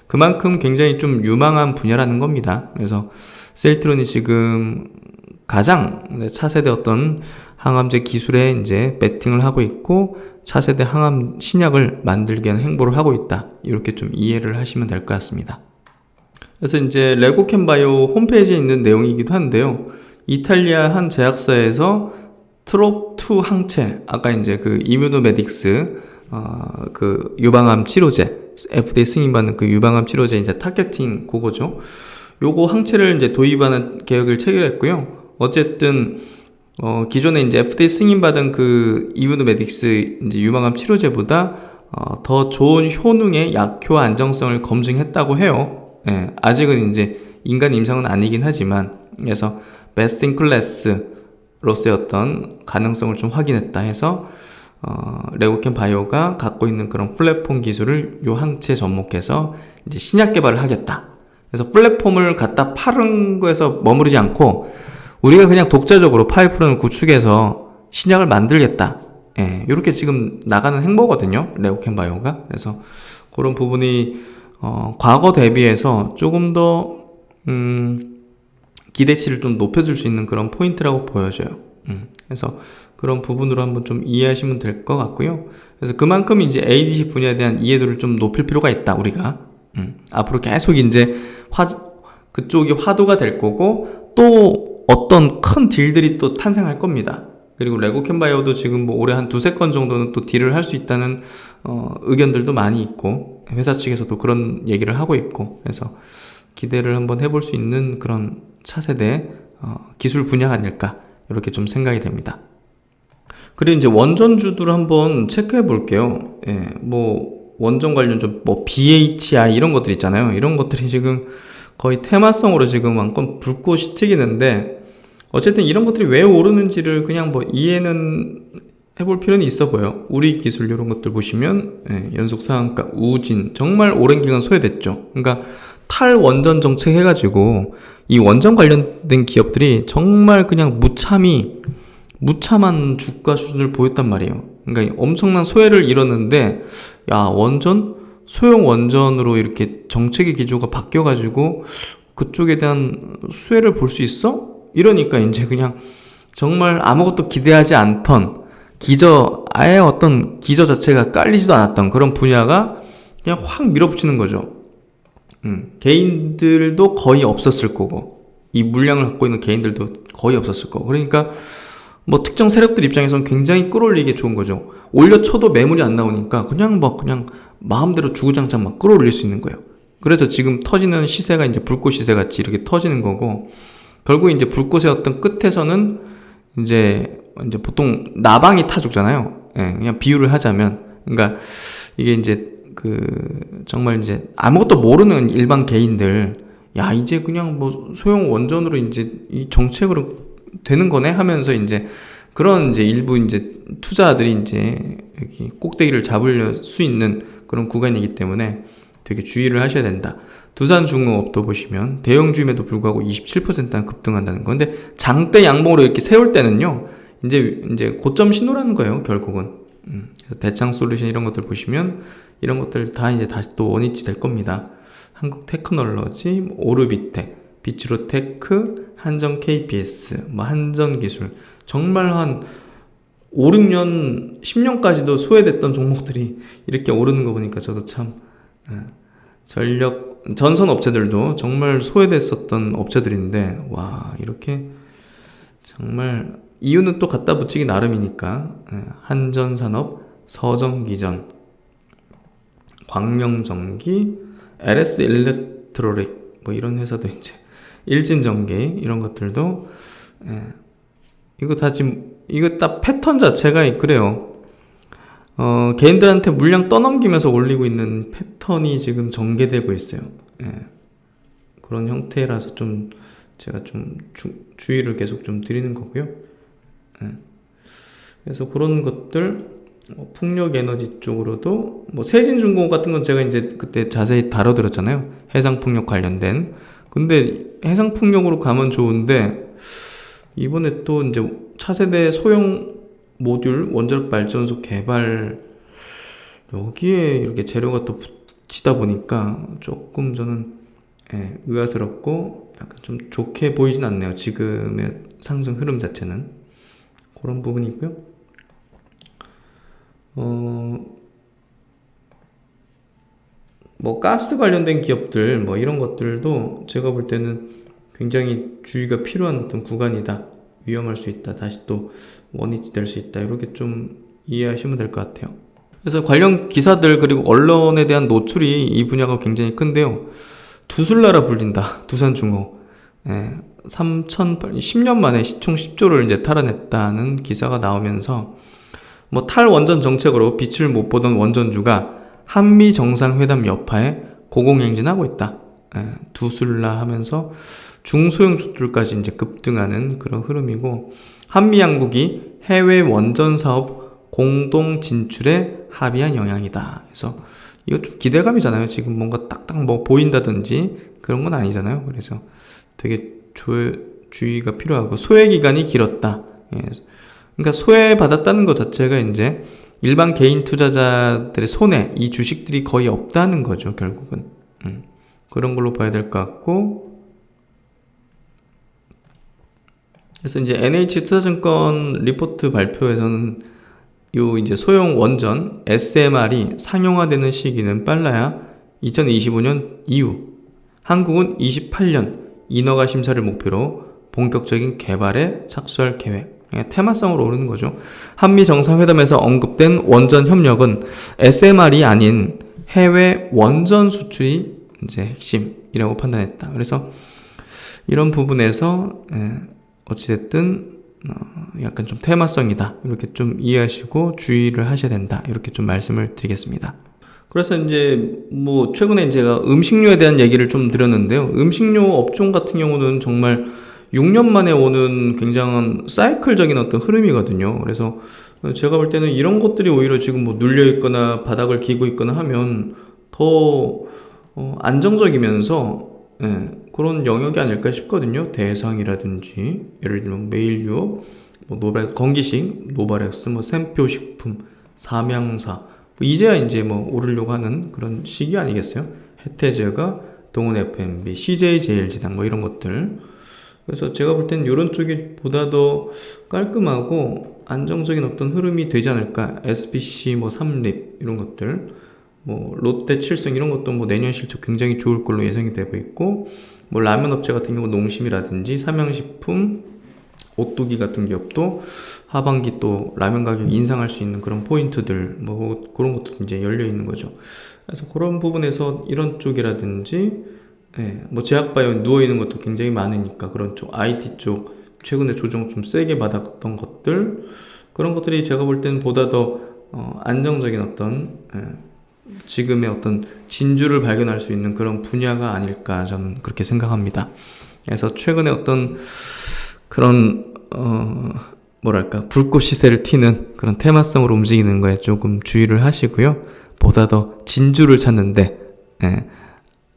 그만큼 굉장히 좀 유망한 분야라는 겁니다. 그래서 셀트론이 지금 가장 차세대 어떤 항암제 기술에 이제 배팅을 하고 있고 차세대 항암 신약을 만들기 위한 행보를 하고 있다. 이렇게 좀 이해를 하시면 될 것 같습니다. 그래서 이제 레고캠바이오 홈페이지에 있는 내용이기도 한데요. 이탈리아 한 제약사에서 트롭2 항체, 아까 이제 그 이뮤노메딕스, 그 유방암 치료제, FDA 승인받는 그 유방암 치료제 이제 타겟팅 그거죠. 요거 항체를 이제 도입하는 계획을 체결했고요. 어쨌든 기존에 이제 FDA 승인받은 그 이뮤노메딕스 이제 유방암 치료제보다 더 좋은 효능의 약효 안정성을 검증했다고 해요. 예, 아직은 이제 인간 임상은 아니긴 하지만, 그래서 베스트 인 클래스로서의 어떤 가능성을 좀 확인했다 해서 레고캠 바이오가 갖고 있는 그런 플랫폼 기술을 요 항체에 접목해서 이제 신약 개발을 하겠다. 그래서 플랫폼을 갖다 파는 거에서 머무르지 않고 우리가 그냥 독자적으로 파이프라인을 구축해서 신약을 만들겠다. 예, 이렇게 지금 나가는 행보거든요. 레고캠 바이오가. 그래서 그런 부분이 과거 대비해서 조금 더 기대치를 좀 높여줄 수 있는 그런 포인트라고 보여져요. 그래서 그런 부분으로 한번 좀 이해하시면 될 것 같고요. 그래서 그만큼 이제 ADC 분야에 대한 이해도를 좀 높일 필요가 있다, 우리가. 앞으로 계속 이제 그쪽이 화두가 될 거고, 또 어떤 큰 딜들이 또 탄생할 겁니다. 그리고 레고캠 바이오도 지금 뭐 올해 한 두세 건 정도는 또 딜을 할 수 있다는 의견들도 많이 있고, 회사 측에서도 그런 얘기를 하고 있고, 그래서 기대를 한번 해볼 수 있는 그런 차세대 기술 분야가 아닐까, 이렇게 좀 생각이 됩니다. 그리고 이제 원전주들을 한번 체크해 볼게요. 예, 뭐 원전 관련 좀 뭐 BHI 이런 것들 있잖아요. 이런 것들이 지금 거의 테마성으로 지금 완전 불꽃이 튀기는데, 어쨌든 이런 것들이 왜 오르는지를 그냥 뭐 이해는 해볼 필요는 있어 보여. 우리 기술 이런 것들 보시면 연속 상한가, 우진 정말 오랜 기간 소외됐죠. 그러니까 탈원전 정책 해가지고 이 원전 관련된 기업들이 정말 그냥 무참한 주가 수준을 보였단 말이에요. 그러니까 엄청난 소외를 이뤘는데, 야, 원전? 소형 원전으로 이렇게 정책의 기조가 바뀌어가지고 그쪽에 대한 수혜를 볼 수 있어? 이러니까 이제 그냥 정말 아무것도 기대하지 않던 아예 어떤 기저 자체가 깔리지도 않았던 그런 분야가 그냥 확 밀어붙이는 거죠. 개인들도 거의 없었을 거고, 이 물량을 갖고 있는 개인들도 거의 없었을 거고, 그러니까 뭐 특정 세력들 입장에서는 굉장히 끌어올리기 좋은 거죠. 올려쳐도 매물이 안 나오니까 그냥 마음대로 주구장창 막 끌어올릴 수 있는 거예요. 그래서 지금 터지는 시세가 이제 불꽃 시세 같이 이렇게 터지는 거고, 결국 이제 불꽃의 어떤 끝에서는 이제 보통 나방이 타 죽잖아요. 예, 그냥 비유를 하자면, 그러니까 이게 이제 정말 이제 아무것도 모르는 일반 개인들, 야, 이제 그냥 뭐 소형 원전으로 이제 이 정책으로 되는 거네 하면서 이제 그런 이제 일부 이제 투자들이 이제 여기 꼭대기를 잡을 수 있는 그런 구간이기 때문에 되게 주의를 하셔야 된다. 두산중공업도 보시면 대형주임에도 불구하고 27% 급등한다는 건데, 장대 양봉으로 이렇게 세울 때는요, 이제 고점 신호라는 거예요, 결국은. 그래서 대창솔루션 이런 것들 보시면 이런 것들 다 이제 다시 또 원위치 될 겁니다. 한국테크놀로지, 오르비텍, 비츠로테크, 한전 KPS, 뭐 한전기술, 정말 한 5, 6년, 10년까지도 소외됐던 종목들이 이렇게 오르는 거 보니까 저도 참, 전선 업체들도 정말 소외됐었던 업체들인데, 와, 이렇게 정말 이유는 또 갖다 붙이기 나름이니까, 한전산업, 서정기전, 광명전기, LS 일렉트로닉, 뭐 이런 회사도 이제 일진전기 이런 것들도, 이거 다 패턴 자체가 그래요. 개인들한테 물량 떠넘기면서 올리고 있는 패턴이 지금 전개되고 있어요. 그런 형태라서 좀 제가 좀 주의를 계속 좀 드리는 거고요. 그래서 그런 것들, 풍력 에너지 쪽으로도 뭐 세진중공 같은 건 제가 이제 그때 자세히 다뤄드렸잖아요. 해상 풍력 관련된. 근데 해상 풍력으로 가면 좋은데 이번에 또 이제 차세대 소형 모듈 원자력 발전소 개발 여기에 이렇게 재료가 또 붙이다 보니까 조금 저는 의아스럽고 약간 좀 좋게 보이진 않네요. 지금의 상승 흐름 자체는 그런 부분이 있고요. 뭐 가스 관련된 기업들 뭐 이런 것들도 제가 볼 때는 굉장히 주의가 필요한 어떤 구간이다. 위험할 수 있다. 다시 또 원위치 될 수 있다. 이렇게 좀 이해하시면 될 것 같아요. 그래서 관련 기사들 그리고 언론에 대한 노출이 이 분야가 굉장히 큰데요. 두술나라 불린다. 두산중호. 10년 만에 시총 10조를 이제 탈환했다는 기사가 나오면서 뭐 탈원전 정책으로 빛을 못 보던 원전주가 한미 정상회담 여파에 고공행진하고 있다. 두술라 하면서 중소형주들까지 이제 급등하는 그런 흐름이고, 한미 양국이 해외 원전 사업 공동 진출에 합의한 영향이다. 그래서 이거 좀 기대감이잖아요. 지금 뭔가 딱딱 뭐 보인다든지 그런 건 아니잖아요. 그래서 되게 주의가 필요하고, 소외 기간이 길었다. 그러니까 소외받았다는 것 자체가 이제 일반 개인 투자자들의 손에 이 주식들이 거의 없다는 거죠, 결국은. 그런 걸로 봐야 될 것 같고, 그래서 이제 NH투자증권 리포트 발표에서는 요 이제 소형 원전 SMR이 상용화되는 시기는 빨라야 2025년 이후, 한국은 28년 인허가 심사를 목표로 본격적인 개발에 착수할 계획. 테마성으로 오르는 거죠. 한미 정상회담에서 언급된 원전 협력은 SMR이 아닌 해외 원전 수출이 이제 핵심이라고 판단했다. 그래서 이런 부분에서 어찌됐든 약간 좀 테마성이다. 이렇게 좀 이해하시고 주의를 하셔야 된다. 이렇게 좀 말씀을 드리겠습니다. 그래서 이제 뭐 최근에 제가 음식료에 대한 얘기를 좀 드렸는데요. 음식료 업종 같은 경우는 정말 6년 만에 오는 굉장한 사이클적인 어떤 흐름이거든요. 그래서 제가 볼 때는 이런 것들이 오히려 지금 뭐 눌려 있거나 바닥을 기고 있거나 하면 더 안정적이면서 그런 영역이 아닐까 싶거든요. 대상이라든지 예를 들면 메일유업, 뭐 건기식, 노바렉스, 뭐 샘표식품, 삼양사, 뭐 이제야 이제 뭐 오르려고 하는 그런 시기 아니겠어요? 혜태제가, 동원 F&B, CJ제일지당 뭐 이런 것들. 그래서 제가 볼 때는 이런 쪽이 보다 더 깔끔하고 안정적인 어떤 흐름이 되지 않을까. SPC, 뭐 삼립 이런 것들, 뭐 롯데, 칠성 이런 것도 뭐 내년 실적 굉장히 좋을 걸로 예상이 되고 있고, 뭐 라면 업체 같은 경우 농심이라든지 삼양식품, 오뚜기 같은 기업도 하반기 또 라면 가격 인상할 수 있는 그런 포인트들, 뭐 그런 것도 이제 열려 있는 거죠. 그래서 그런 부분에서 이런 쪽이라든지 뭐 제약바이오 누워있는 것도 굉장히 많으니까 그런 쪽, IT 쪽 최근에 조정 좀 세게 받았던 것들, 그런 것들이 제가 볼 때는 보다 더 안정적인 어떤 지금의 어떤 진주를 발견할 수 있는 그런 분야가 아닐까 저는 그렇게 생각합니다. 그래서 최근에 어떤 그런 뭐랄까 불꽃 시세를 튀는 그런 테마성으로 움직이는 거에 조금 주의를 하시고요. 보다 더 진주를 찾는데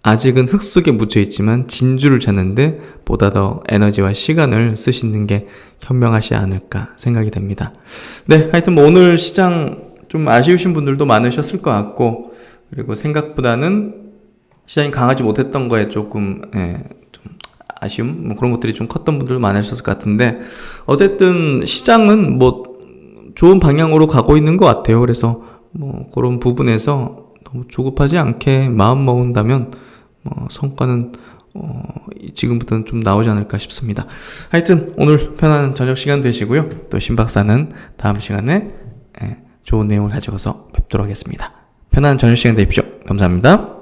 아직은 흙 속에 묻혀 있지만 진주를 찾는데 보다 더 에너지와 시간을 쓰시는 게 현명하지 않을까 생각이 됩니다. 네, 하여튼 뭐 오늘 시장 좀 아쉬우신 분들도 많으셨을 것 같고, 그리고 생각보다는 시장이 강하지 못했던 거에 조금 좀 아쉬움, 뭐 그런 것들이 좀 컸던 분들 많으셨을 것 같은데, 어쨌든 시장은 뭐 좋은 방향으로 가고 있는 것 같아요. 그래서 뭐 그런 부분에서 너무 조급하지 않게 마음 먹은다면 성과는 지금부터는 좀 나오지 않을까 싶습니다. 하여튼 오늘 편안한 저녁 시간 되시고요. 또 신박사는 다음 시간에 좋은 내용을 가지고서 뵙도록 하겠습니다. 편안한 저녁 시간 되십시오. 감사합니다.